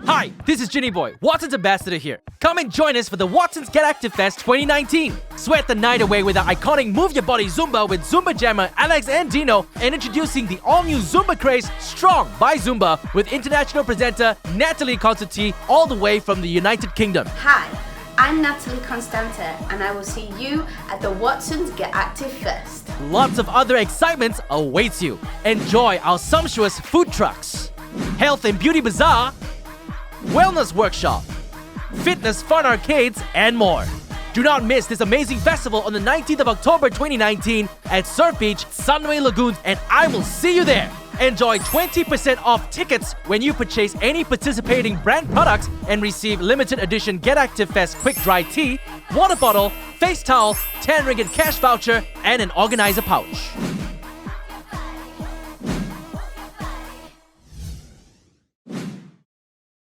Hi, this is Ginny Boy, Watson's ambassador here. Come and join us for the Watson's Get Active Fest 2019. Sweat the night away with our iconic Move Your Body Zumba with Zumba jammer Alex and Deno, and introducing the all-new Zumba craze Strong by Zumba with international presenter Natalie Constanti all the way from the United Kingdom. Hi, I'm Natalie Constanti, and I will see you at the Watson's Get Active Fest. Lots of other excitements awaits you. Enjoy our sumptuous food trucks, health and beauty bazaar, wellness workshop, fitness fun arcades, and more. Do not miss this amazing festival on the 19th of October 2019 at Surf Beach, Sunway Lagoons, and I will see you there. Enjoy 20% off tickets when you purchase any participating brand products and receive limited edition Get Active Fest quick dry tea, water bottle, face towel, 10 ringgit cash voucher, and an organizer pouch.